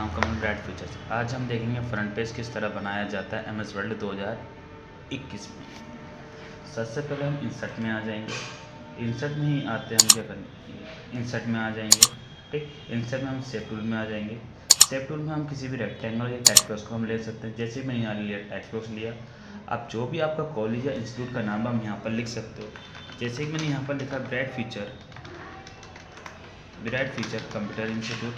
नाम कमल bright features. आज हम देखेंगे फ्रंट पेज किस तरह बनाया जाता है MS वर्ल्ड 2021 में। सबसे पहले हम इंसर्ट में आ जाएंगे। इंसर्ट में ही आते हम क्या करेंगे, इंसर्ट में आ जाएंगे। ठीक, इंसर्ट में हम शेप टूल में आ जाएंगे। शेप टूल में हम किसी भी रेक्टेंगल या टेक्स्ट बॉक्स को हम ले सकते हैं। जैसे मैंने यहाँ लिया टेक्स्ट बॉक्स लिया, आप जो भी आपका कॉलेज या इंस्टीट्यूट का नाम हम यहाँ पर लिख सकते हो। जैसे कि मैंने यहाँ पर लिखा ब्राइट फीचर कंप्यूटर इंस्टीट्यूट।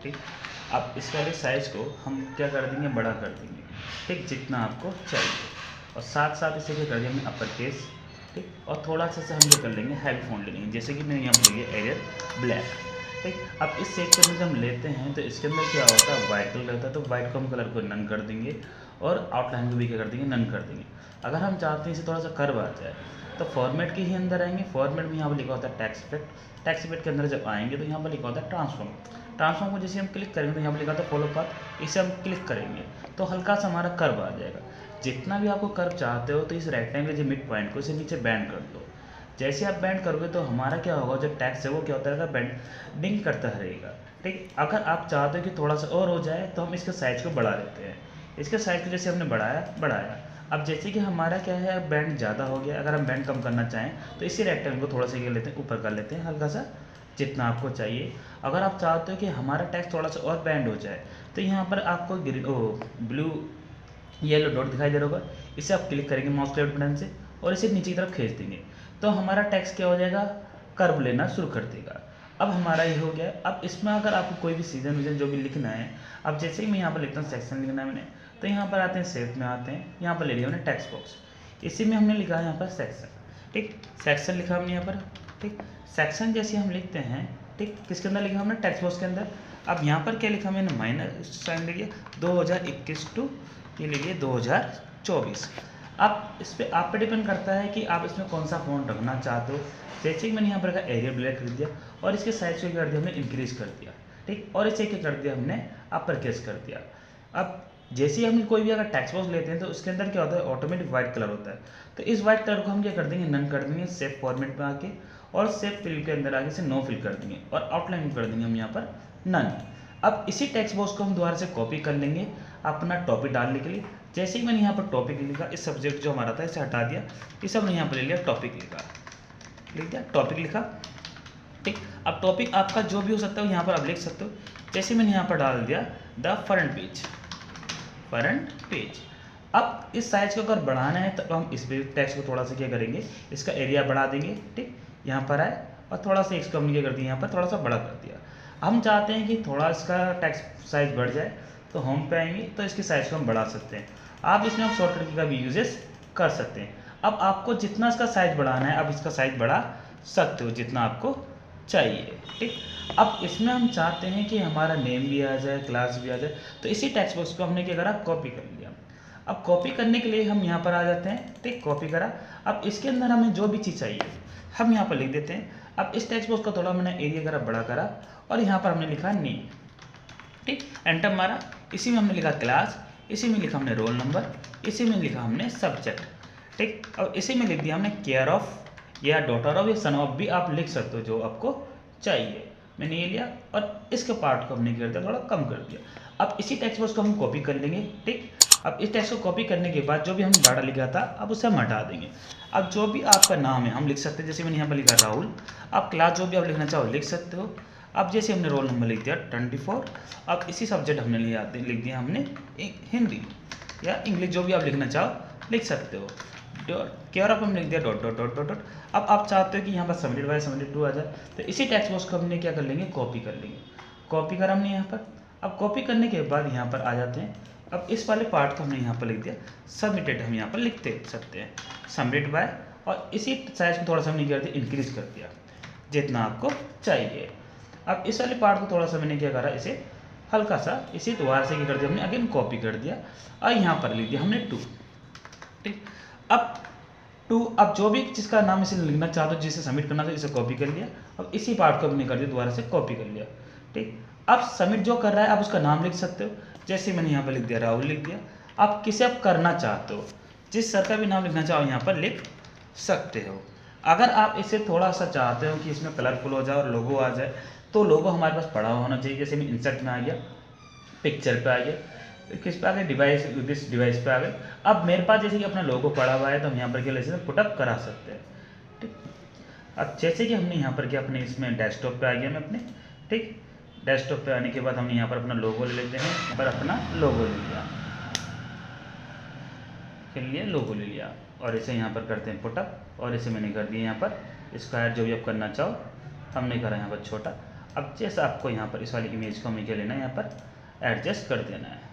ठीक, अब इस वाले साइज़ को हम क्या कर देंगे, बड़ा कर देंगे। ठीक, जितना आपको चाहिए, और साथ साथ इसे क्या कर देंगे हमने अपर केस। ठीक, और थोड़ा सा हम क्या कर लेंगे, हैवी फॉन्ट ले लेंगे। जैसे कि मैंने यहाँ पर लिया एरियल ब्लैक। ठीक, अब इस सेक्शन में जब हम लेते हैं तो इसके अंदर क्या होता है, वाइट कलर रहता है, तो वाइट को हम कलर को नन कर देंगे और आउटलाइन को भी क्या कर देंगे, नन कर देंगे। अगर हम चाहते हैं इसे थोड़ा सा कर्व आ जाए तो फॉर्मेट के ही अंदर आएंगे। फॉर्मेट में यहाँ पर लिखा होता है टेक्स्ट इफेक्ट। टेक्स्ट इफेक्ट के अंदर जब आएंगे तो यहाँ पर लिखा होता है ट्रांसफॉर्म। ट्रांसफॉर्म को जैसे हम क्लिक करेंगे तो यहाँ पर लिखा था फॉलो पाथ, इसे हम क्लिक करेंगे तो हल्का सा हमारा कर्व आ जाएगा। जितना भी आपको कर्व चाहते हो तो इस रेक्टेंगल के मिड पॉइंट को इसे नीचे बैंड कर दो। जैसे आप बैंड करोगे तो हमारा क्या होगा, जो टेक्स्ट है वो क्या होता रहेगा, बैंडिंग करता रहेगा। ठीक, अगर आप चाहते हो कि थोड़ा सा और हो जाए तो हम इसके साइज़ को बढ़ा लेते हैं। इसके साइज़ को जैसे हमने बढ़ाया। अब जैसे कि हमारा क्या है, बैंड ज़्यादा हो गया। अगर हम बैंड कम करना चाहें तो इसी रेक्टेंगल को थोड़ा सा क्या लेते हैं, ऊपर कर लेते हैं हल्का सा, जितना आपको चाहिए। अगर आप चाहते हो कि हमारा टेक्स्ट थोड़ा सा और बैंड हो जाए तो यहाँ पर आपको ब्लू येलो डॉट दिखाई दे रहा होगा, इसे आप क्लिक करेंगे माउस लेफ्ट बटन से और इसे नीचे की तरफ खींच देंगे तो हमारा टेक्स्ट क्या हो जाएगा, कर्व लेना शुरू कर देगा। अब हमारा ये हो गया। अब इसमें अगर आपको कोई भी सीजन विजन जो भी लिखना है, अब जैसे ही मैं यहाँ पर लिखता हूँ सेक्शन लिखना है मैंने, तो यहाँ पर आते हैं शेप में आते हैं, यहाँ पर ले लिया मैंने टेक्स्ट बॉक्स, इसी में हमने लिखा है यहाँ पर सेक्शन। ठीक, सेक्शन लिखा हमने यहाँ पर। ठीक, सेक्शन जैसे हम लिखते हैं, ठीक, किसके अंदर लिखा हमने, टेक्स्ट बॉक्स के अंदर। अब यहाँ पर क्या लिखा मैंने, माइनस साइन ले लिया 2021 टू ये ले लिया 2024। अब इस पर आप पे डिपेंड करता है कि आप इसमें कौन सा फ़ॉन्ट रखना चाहते हो। जैसे कि मैंने यहाँ पर रखा एरियल ब्लैक कर दिया और इसके साइज को कर दिया हमने इंक्रीज कर दिया। ठीक, और इसे क्या कर दिया हमने, अपर केस कर दिया। अब जैसे ही हम कोई भी अगर टेक्स्ट बॉक्स लेते हैं तो उसके अंदर क्या होता है, ऑटोमेटिक वाइट कलर होता है। तो इस वाइट कलर को हम क्या कर देंगे, नन कर देंगे सेफ फॉर्मेट में आके, और सेफ फिल के अंदर आके से नो फिल कर देंगे और आउटलाइन कर देंगे हम यहाँ पर नन। अब इसी टेक्स्ट बॉक्स को हम दोबारा से कॉपी कर लेंगे अपना टॉपिक डालने के लिए। जैसे ही मैंने यहाँ पर टॉपिक लिखा, इस सब्जेक्ट जो हमारा था इसे हटा दिया, इसे हमने यहाँ पर ले लिया टॉपिक लिख दिया टॉपिक लिखा। ठीक, अब टॉपिक आपका जो भी हो सकता है यहाँ पर आप लिख सकते हो। जैसे मैंने यहाँ पर डाल दिया द फ्रंट पेज। अब इस साइज को अगर बढ़ाना है तो हम इस टेक्स्ट को थोड़ा सा क्या करेंगे, इसका एरिया बढ़ा देंगे। ठीक, यहाँ पर आए और थोड़ा सा इसको हमने क्या कर दिया, यहाँ पर थोड़ा सा बड़ा कर दिया। हम चाहते हैं कि थोड़ा इसका टेक्स्ट साइज बढ़ जाए तो होम पे आएंगे तो इसकी साइज़ को हम बढ़ा सकते हैं। आप इसमें आप शॉर्टकट का भी यूजेस कर सकते हैं। अब आपको जितना इसका साइज़ बढ़ाना है, अब इसका साइज़ बढ़ा सकते हो जितना आपको चाहिए। ठीक, अब इसमें हम चाहते हैं कि हमारा नेम भी आ जाए, क्लास भी आ जाए, तो इसी टेक्स्ट बॉक्स को हमने क्या करा, कॉपी कर लिया। अब कॉपी करने के लिए हम यहाँ पर आ जाते हैं। ठीक, कॉपी करा। अब इसके अंदर हमें जो भी चीज़ चाहिए हम यहाँ पर लिख देते हैं। अब इस टेक्स्ट बॉक्स का थोड़ा मैंने एरिया करा, बड़ा करा, और यहाँ पर हमने लिखा नेम। ठीक, एंटर मारा। इसी में हमने लिखा क्लास, इसी में लिखा हमने रोल नंबर, इसी में लिखा हमने सब्जेक्ट। ठीक, और इसी में लिख दिया हमने केयर ऑफ या डॉटर ऑफ या सन ऑफ भी आप लिख सकते हो जो आपको चाहिए। मैंने ये लिया और इसके पार्ट को हमने क्या कर दिया, थोड़ा कम कर दिया। अब इसी टेक्स्ट बॉक्स को हम कॉपी कर लेंगे। ठीक, अब इस टेक्स्ट को कॉपी करने के बाद जो भी हमने डाटा लिखा था अब उसे हम हटा देंगे। अब जो भी आपका नाम है हम लिख सकते हैं। जैसे मैंने यहाँ पर लिखा राहुल, आप क्लास जो भी आप लिखना चाहो लिख सकते हो। अब जैसे हमने रोल नंबर लिख दिया 24। अब इसी सब्जेक्ट हमने लिख दिया हमने हिंदी या इंग्लिश, जो भी आप लिखना चाहो लिख सकते हो। केयर ऑफ हमने लिख दिया dot dot dot dot dot. अब आप चाहते हो कि यहाँ पर सबमिटेड बाय सबमिटेड टू आ जाए तो इसी टेक्स्ट बॉक्स को हमने क्या कर लेंगे, कॉपी कर लेंगे। कॉपी करा हमने यहाँ पर। अब कॉपी करने के बाद यहाँ पर आ जाते हैं। अब इस वाले पार्ट को हमने यहाँ पर लिख दिया सबमिटेड, हम यहाँ पर लिखते सकते हैं सबमिटेड बाय, और इसी साइज को थोड़ा सा हमने क्या कर दिया, इंक्रीज कर दिया जितना आपको चाहिए। अब इस वाले पार्ट को थोड़ा सा मैंने क्या करा, इसे हल्का सा इसी दोबारा से क्या कर दिया हमने, अगेन कॉपी कर दिया और यहाँ पर लिख दिया हमने 2। ठीक, अब 2, अब जो भी जिसका नाम इसे लिखना चाहते हो, जिसे सबमिट करना था, इसे कॉपी कर लिया। अब इसी पार्ट को हमने कर दिया दोबारा से कॉपी कर लिया। ठीक, अब सबमिट जो कर रहा है आप उसका नाम लिख सकते हो। जैसे मैंने यहाँ पर लिख दिया राहुल लिख दिया। आप किसे आप करना चाहते हो, जिस सर का भी नाम लिखना चाहो यहाँ पर लिख सकते हो। अगर आप इसे थोड़ा सा चाहते हो कि इसमें कलरफुल हो जाए और लोगो आ जाए तो लोगो हमारे पास पड़ा हुआ होना चाहिए। जैसे मैं इंसर्ट में आ गया, पिक्चर पे आ गया, किस पे आ गए, डिवाइस, दिस डिवाइस पे आ गए। अब मेरे पास जैसे कि अपना लोगो पड़ा हुआ है तो हम यहाँ पर क्या ले सकते हैं, पुटअप करा सकते हैं। ठीक, अब जैसे कि हमने यहाँ पर क्या अपने इसमें डेस्कटॉप पे आ गया मैं अपने, ठीक, डेस्कटॉप पे आने के बाद हम यहाँ पर अपना लोगो ले लेते हैं, यहाँ पर अपना लोगो ले लिया, के लिए लोगो ले लिया, और इसे यहाँ पर करते हैं पुटअप, और इसे मैंने कर दिया यहाँ पर स्क्वायर, जो भी आप करना चाहो। हमने करा यहाँ पर छोटा। अब जैसा आपको यहाँ पर इस वाली इमेज को हमें क्या लेना है, यहाँ पर एडजस्ट कर देना है।